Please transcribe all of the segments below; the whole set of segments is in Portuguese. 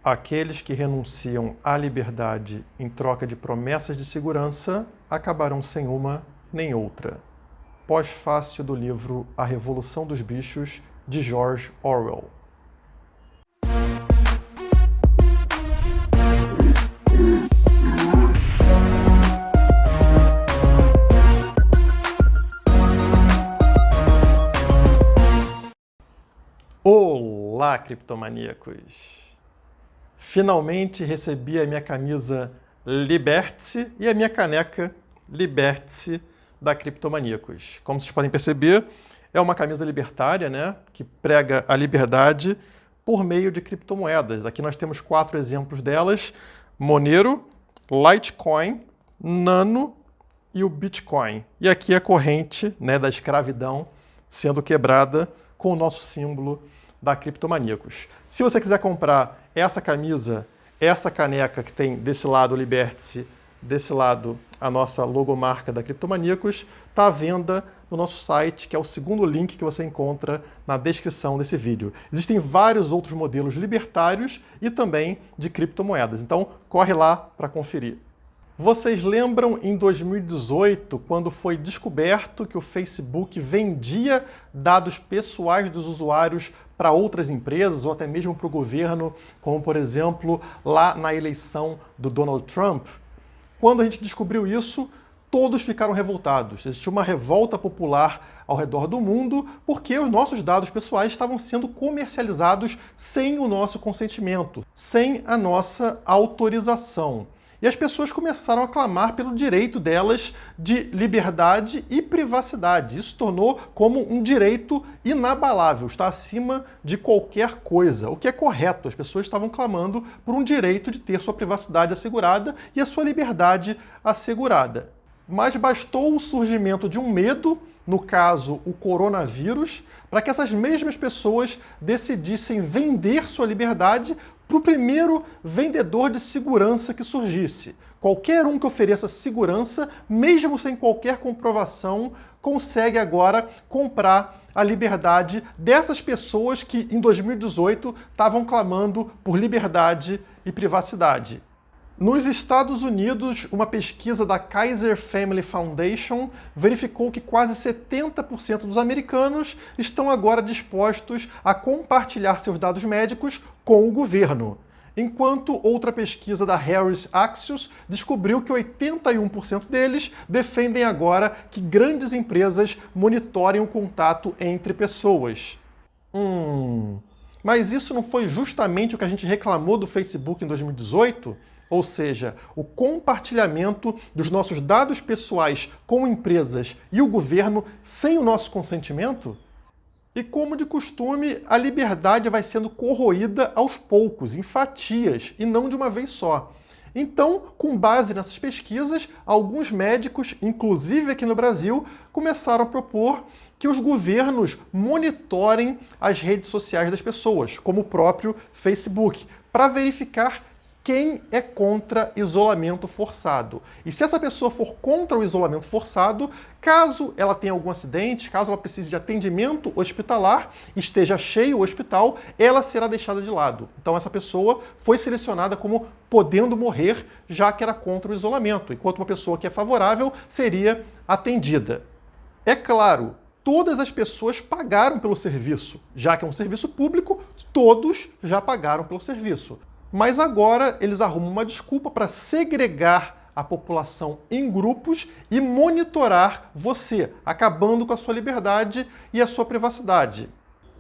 Aqueles que renunciam à liberdade em troca de promessas de segurança acabarão sem uma nem outra. Pós-fácil do livro A Revolução dos Bichos, de George Orwell. Olá, criptomaníacos! Finalmente recebi a minha camisa Liberte-se e a minha caneca Liberte-se da Criptomaníacos. Como vocês podem perceber, é uma camisa libertária, né, que prega a liberdade por meio de criptomoedas. Aqui nós temos 4 exemplos delas: Monero, Litecoin, Nano e o Bitcoin. E aqui a corrente, né, da escravidão sendo quebrada com o nosso símbolo da Criptomaníacos. Se você quiser comprar essa camisa, essa caneca que tem desse lado o Liberte-se, desse lado a nossa logomarca da Criptomaníacos, está à venda no nosso site, que é o segundo link que você encontra na descrição desse vídeo. Existem vários outros modelos libertários e também de criptomoedas, então corre lá para conferir. Vocês lembram em 2018, quando foi descoberto que o Facebook vendia dados pessoais dos usuários para outras empresas ou até mesmo para o governo, como por exemplo lá na eleição do Donald Trump? Quando a gente descobriu isso, todos ficaram revoltados. Existiu uma revolta popular ao redor do mundo porque os nossos dados pessoais estavam sendo comercializados sem o nosso consentimento, sem a nossa autorização. E as pessoas começaram a clamar pelo direito delas de liberdade e privacidade. Isso tornou como um direito inabalável, está acima de qualquer coisa, o que é correto. As pessoas estavam clamando por um direito de ter sua privacidade assegurada e a sua liberdade assegurada. Mas bastou o surgimento de um medo, no caso o coronavírus, para que essas mesmas pessoas decidissem vender sua liberdade para o primeiro vendedor de segurança que surgisse. Qualquer um que ofereça segurança, mesmo sem qualquer comprovação, consegue agora comprar a liberdade dessas pessoas que em 2018 estavam clamando por liberdade e privacidade. Nos Estados Unidos, uma pesquisa da Kaiser Family Foundation verificou que quase 70% dos americanos estão agora dispostos a compartilhar seus dados médicos com o governo, enquanto outra pesquisa da Harris Axios descobriu que 81% deles defendem agora que grandes empresas monitorem o contato entre pessoas. Mas isso não foi justamente o que a gente reclamou do Facebook em 2018? Ou seja, o compartilhamento dos nossos dados pessoais com empresas e o governo sem o nosso consentimento? E como de costume, a liberdade vai sendo corroída aos poucos, em fatias, e não de uma vez só. Então, com base nessas pesquisas, alguns médicos, inclusive aqui no Brasil, começaram a propor que os governos monitorem as redes sociais das pessoas, como o próprio Facebook, para verificar quem é contra isolamento forçado. E se essa pessoa for contra o isolamento forçado, caso ela tenha algum acidente, caso ela precise de atendimento hospitalar, esteja cheio o hospital, ela será deixada de lado. Então essa pessoa foi selecionada como podendo morrer, já que era contra o isolamento, enquanto uma pessoa que é favorável seria atendida. É claro, todas as pessoas pagaram pelo serviço. Já que é um serviço público, todos já pagaram pelo serviço. Mas agora eles arrumam uma desculpa para segregar a população em grupos e monitorar você, acabando com a sua liberdade e a sua privacidade.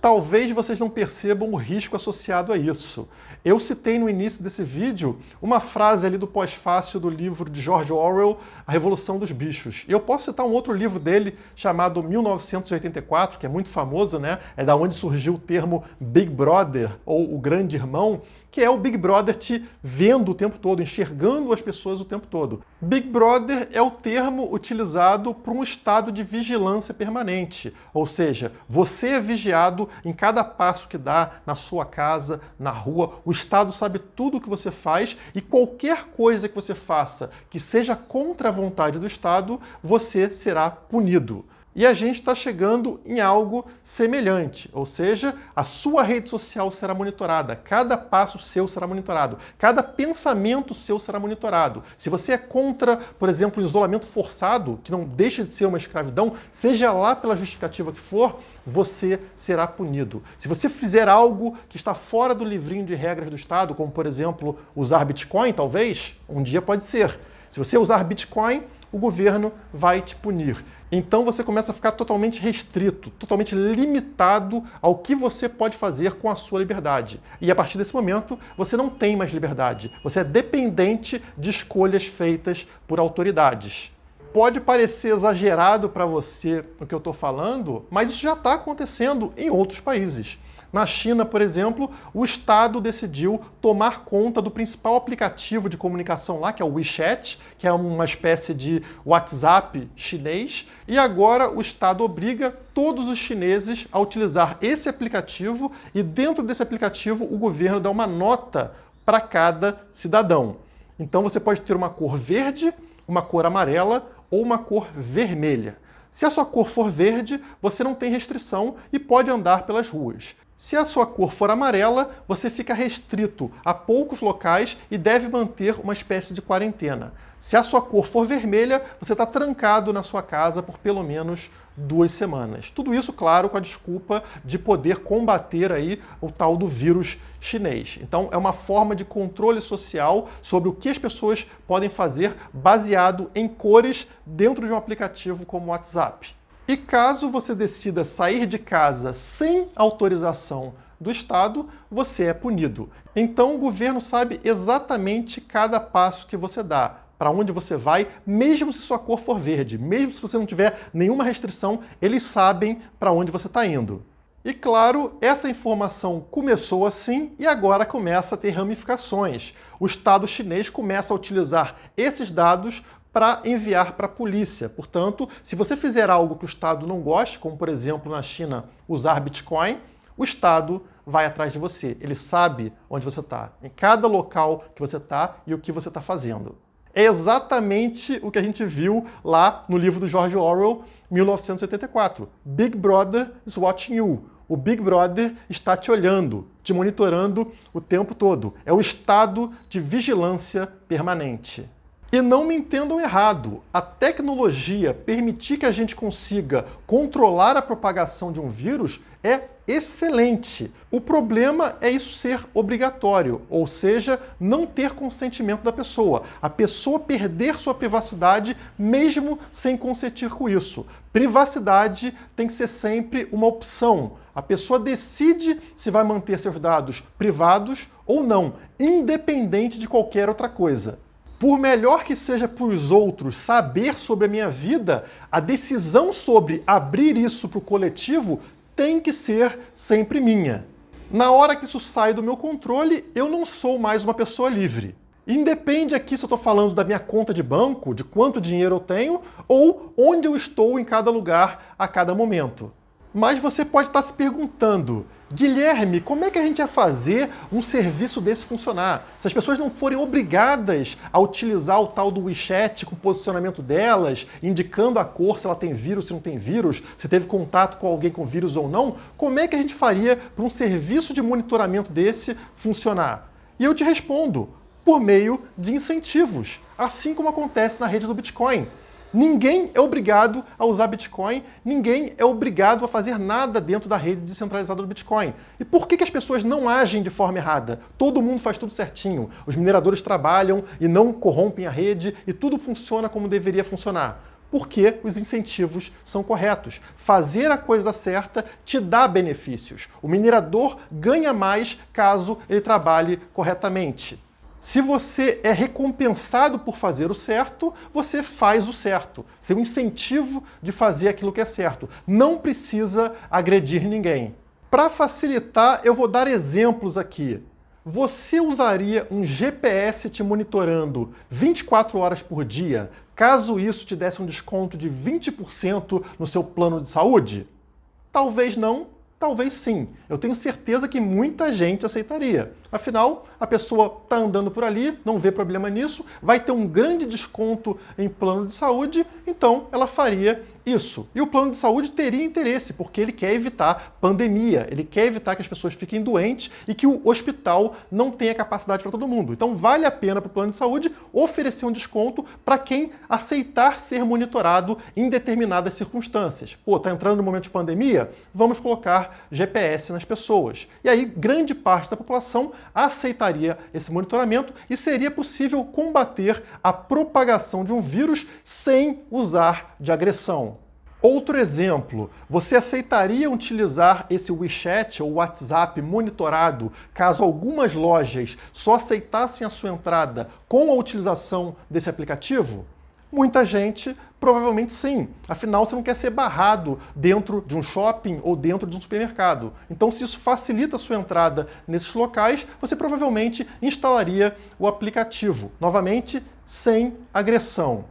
Talvez vocês não percebam o risco associado a isso. Eu citei no início desse vídeo uma frase ali do pós-fácil do livro de George Orwell, A Revolução dos Bichos. E eu posso citar um outro livro dele chamado 1984, que é muito famoso, né? É da onde surgiu o termo Big Brother, ou o Grande Irmão, que é o Big Brother te vendo o tempo todo, enxergando as pessoas o tempo todo. Big Brother é o termo utilizado para um estado de vigilância permanente, ou seja, você é vigiado em cada passo que dá na sua casa, na rua, o Estado sabe tudo o que você faz e qualquer coisa que você faça que seja contra a vontade do Estado, você será punido. E a gente está chegando em algo semelhante, ou seja, a sua rede social será monitorada, cada passo seu será monitorado, cada pensamento seu será monitorado. Se você é contra, por exemplo, o isolamento forçado, que não deixa de ser uma escravidão, seja lá pela justificativa que for, você será punido. Se você fizer algo que está fora do livrinho de regras do Estado, como, por exemplo, usar Bitcoin, talvez, um dia pode ser. Se você usar Bitcoin, o governo vai te punir. Então você começa a ficar totalmente restrito, totalmente limitado ao que você pode fazer com a sua liberdade. E a partir desse momento, você não tem mais liberdade. Você é dependente de escolhas feitas por autoridades. Pode parecer exagerado para você o que eu estou falando, mas isso já está acontecendo em outros países. Na China, por exemplo, o Estado decidiu tomar conta do principal aplicativo de comunicação lá, que é o WeChat, que é uma espécie de WhatsApp chinês, e agora o Estado obriga todos os chineses a utilizar esse aplicativo e dentro desse aplicativo o governo dá uma nota para cada cidadão. Então você pode ter uma cor verde, uma cor amarela ou uma cor vermelha. Se a sua cor for verde, você não tem restrição e pode andar pelas ruas. Se a sua cor for amarela, você fica restrito a poucos locais e deve manter uma espécie de quarentena. Se a sua cor for vermelha, você está trancado na sua casa por pelo menos 2 semanas. Tudo isso, claro, com a desculpa de poder combater aí o tal do vírus chinês. Então, é uma forma de controle social sobre o que as pessoas podem fazer baseado em cores dentro de um aplicativo como o WhatsApp. E caso você decida sair de casa sem autorização do Estado, você é punido. Então o governo sabe exatamente cada passo que você dá, para onde você vai, mesmo se sua cor for verde, mesmo se você não tiver nenhuma restrição, eles sabem para onde você está indo. E claro, essa informação começou assim e agora começa a ter ramificações. O Estado chinês começa a utilizar esses dados para enviar para a polícia. Portanto, se você fizer algo que o Estado não goste, como por exemplo na China usar Bitcoin, o Estado vai atrás de você. Ele sabe onde você está, em cada local que você está e o que você está fazendo. É exatamente o que a gente viu lá no livro do George Orwell, 1984. Big Brother is watching you. O Big Brother está te olhando, te monitorando o tempo todo. É o estado de vigilância permanente. E não me entendam errado, a tecnologia permitir que a gente consiga controlar a propagação de um vírus é excelente. O problema é isso ser obrigatório, ou seja, não ter consentimento da pessoa. A pessoa perder sua privacidade mesmo sem consentir com isso. Privacidade tem que ser sempre uma opção. A pessoa decide se vai manter seus dados privados ou não, independente de qualquer outra coisa. Por melhor que seja para os outros saber sobre a minha vida, a decisão sobre abrir isso para o coletivo tem que ser sempre minha. Na hora que isso sai do meu controle, eu não sou mais uma pessoa livre. Independe aqui se eu estou falando da minha conta de banco, de quanto dinheiro eu tenho, ou onde eu estou em cada lugar a cada momento. Mas você pode estar se perguntando, Guilherme, como é que a gente ia fazer um serviço desse funcionar? Se as pessoas não forem obrigadas a utilizar o tal do WeChat com o posicionamento delas, indicando a cor, se ela tem vírus, se não tem vírus, se teve contato com alguém com vírus ou não, como é que a gente faria para um serviço de monitoramento desse funcionar? E eu te respondo, por meio de incentivos, assim como acontece na rede do Bitcoin. Ninguém é obrigado a usar Bitcoin, ninguém é obrigado a fazer nada dentro da rede descentralizada do Bitcoin. E por que as pessoas não agem de forma errada? Todo mundo faz tudo certinho. Os mineradores trabalham e não corrompem a rede e tudo funciona como deveria funcionar. Porque os incentivos são corretos. Fazer a coisa certa te dá benefícios. O minerador ganha mais caso ele trabalhe corretamente. Se você é recompensado por fazer o certo, você faz o certo. Você tem um incentivo de fazer aquilo que é certo. Não precisa agredir ninguém. Para facilitar, eu vou dar exemplos aqui. Você usaria um GPS te monitorando 24 horas por dia, caso isso te desse um desconto de 20% no seu plano de saúde? Talvez não. Talvez sim. Eu tenho certeza que muita gente aceitaria. Afinal, a pessoa está andando por ali, não vê problema nisso, vai ter um grande desconto em plano de saúde, então ela faria isso. E o plano de saúde teria interesse, porque ele quer evitar pandemia, ele quer evitar que as pessoas fiquem doentes e que o hospital não tenha capacidade para todo mundo. Então vale a pena para o plano de saúde oferecer um desconto para quem aceitar ser monitorado em determinadas circunstâncias. Pô, tá entrando no momento de pandemia? Vamos colocar GPS nas pessoas. E aí grande parte da população aceitaria esse monitoramento e seria possível combater a propagação de um vírus sem usar de agressão. Outro exemplo, você aceitaria utilizar esse WeChat ou WhatsApp monitorado caso algumas lojas só aceitassem a sua entrada com a utilização desse aplicativo? Muita gente, provavelmente sim. Afinal, você não quer ser barrado dentro de um shopping ou dentro de um supermercado. Então, se isso facilita a sua entrada nesses locais, você provavelmente instalaria o aplicativo. Novamente, sem agressão.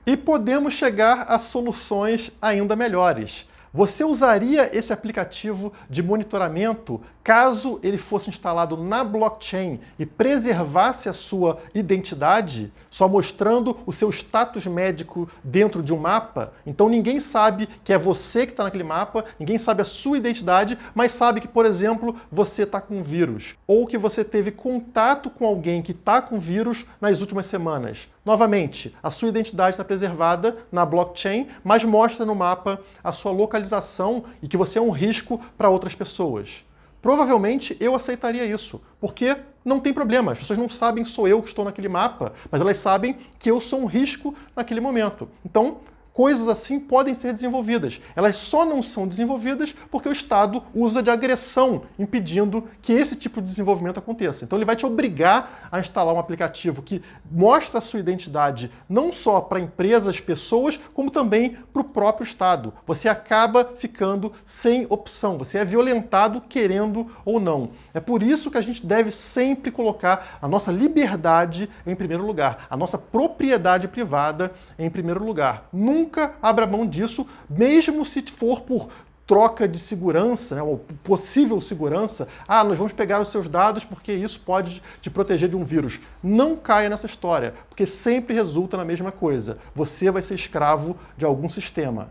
E podemos chegar a soluções ainda melhores. Você usaria esse aplicativo de monitoramento caso ele fosse instalado na blockchain e preservasse a sua identidade, só mostrando o seu status médico dentro de um mapa? Então ninguém sabe que é você que está naquele mapa, ninguém sabe a sua identidade, mas sabe que, por exemplo, você está com vírus, ou que você teve contato com alguém que está com vírus nas últimas semanas. Novamente, a sua identidade está preservada na blockchain, mas mostra no mapa a sua localização e que você é um risco para outras pessoas. Provavelmente eu aceitaria isso, porque não tem problema, as pessoas não sabem que sou eu que estou naquele mapa, mas elas sabem que eu sou um risco naquele momento. Então, coisas assim podem ser desenvolvidas. Elas só não são desenvolvidas porque o Estado usa de agressão, impedindo que esse tipo de desenvolvimento aconteça. Então ele vai te obrigar a instalar um aplicativo que mostra a sua identidade não só para empresas, pessoas, como também para o próprio Estado. Você acaba ficando sem opção, você é violentado querendo ou não. É por isso que a gente deve sempre colocar a nossa liberdade em primeiro lugar, a nossa propriedade privada em primeiro lugar. Nunca abra mão disso, mesmo se for por troca de segurança, né, ou possível segurança. Ah, nós vamos pegar os seus dados porque isso pode te proteger de um vírus. Não caia nessa história, porque sempre resulta na mesma coisa. Você vai ser escravo de algum sistema.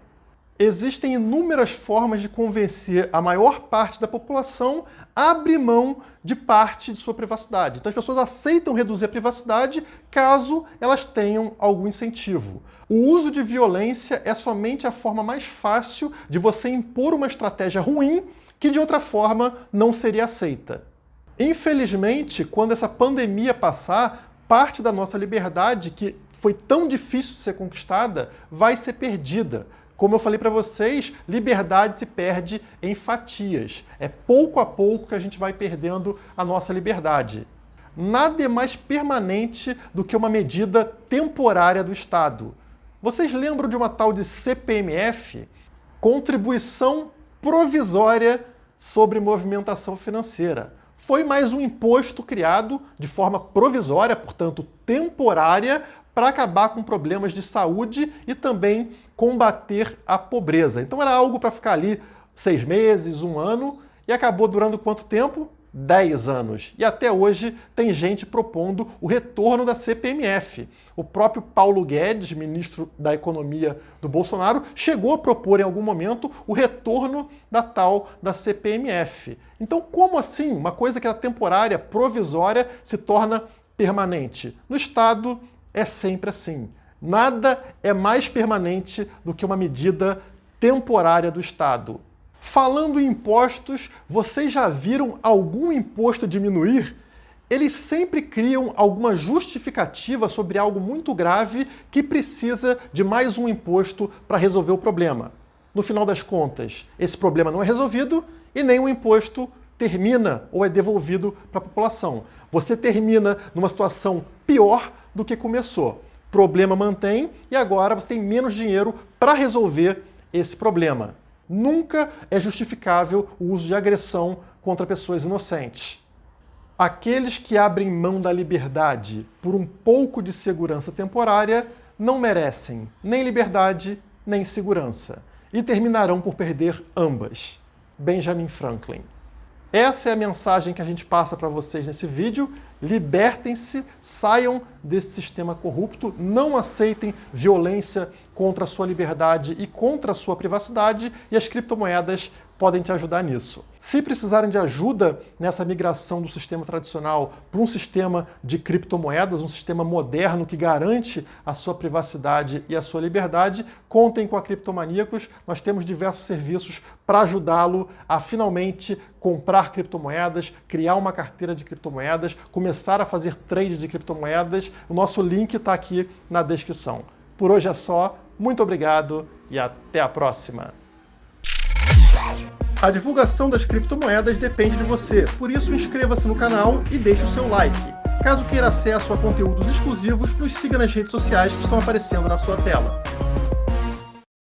Existem inúmeras formas de convencer a maior parte da população a abrir mão de parte de sua privacidade. Então as pessoas aceitam reduzir a privacidade caso elas tenham algum incentivo. O uso de violência é somente a forma mais fácil de você impor uma estratégia ruim que de outra forma não seria aceita. Infelizmente, quando essa pandemia passar, parte da nossa liberdade, que foi tão difícil de ser conquistada, vai ser perdida. Como eu falei para vocês, liberdade se perde em fatias. É pouco a pouco que a gente vai perdendo a nossa liberdade. Nada é mais permanente do que uma medida temporária do Estado. Vocês lembram de uma tal de CPMF? Contribuição Provisória sobre Movimentação Financeira. Foi mais um imposto criado de forma provisória, portanto temporária, para acabar com problemas de saúde e também combater a pobreza. Então era algo para ficar ali 6 meses, 1 ano, e acabou durando quanto tempo? 10 anos. E até hoje tem gente propondo o retorno da CPMF. O próprio Paulo Guedes, ministro da Economia do Bolsonaro, chegou a propor em algum momento o retorno da tal da CPMF. Então, como assim uma coisa que era temporária, provisória, se torna permanente? No Estado é sempre assim. Nada é mais permanente do que uma medida temporária do Estado. Falando em impostos, vocês já viram algum imposto diminuir? Eles sempre criam alguma justificativa sobre algo muito grave que precisa de mais um imposto para resolver o problema. No final das contas, esse problema não é resolvido e nem o imposto termina ou é devolvido para a população. Você termina numa situação pior do que começou. O problema mantém e agora você tem menos dinheiro para resolver esse problema. Nunca é justificável o uso de agressão contra pessoas inocentes. Aqueles que abrem mão da liberdade por um pouco de segurança temporária não merecem nem liberdade nem segurança e terminarão por perder ambas. Benjamin Franklin. Essa é a mensagem que a gente passa para vocês nesse vídeo. Libertem-se, saiam desse sistema corrupto, não aceitem violência contra a sua liberdade e contra a sua privacidade, e as criptomoedas podem te ajudar nisso. Se precisarem de ajuda nessa migração do sistema tradicional para um sistema de criptomoedas, um sistema moderno que garante a sua privacidade e a sua liberdade, contem com a Criptomaníacos. Nós temos diversos serviços para ajudá-lo a finalmente comprar criptomoedas, criar uma carteira de criptomoedas, começar a fazer trade de criptomoedas. O nosso link está aqui na descrição. Por hoje é só. Muito obrigado e até a próxima! A divulgação das criptomoedas depende de você, por isso inscreva-se no canal e deixe o seu like. Caso queira acesso a conteúdos exclusivos, nos siga nas redes sociais que estão aparecendo na sua tela.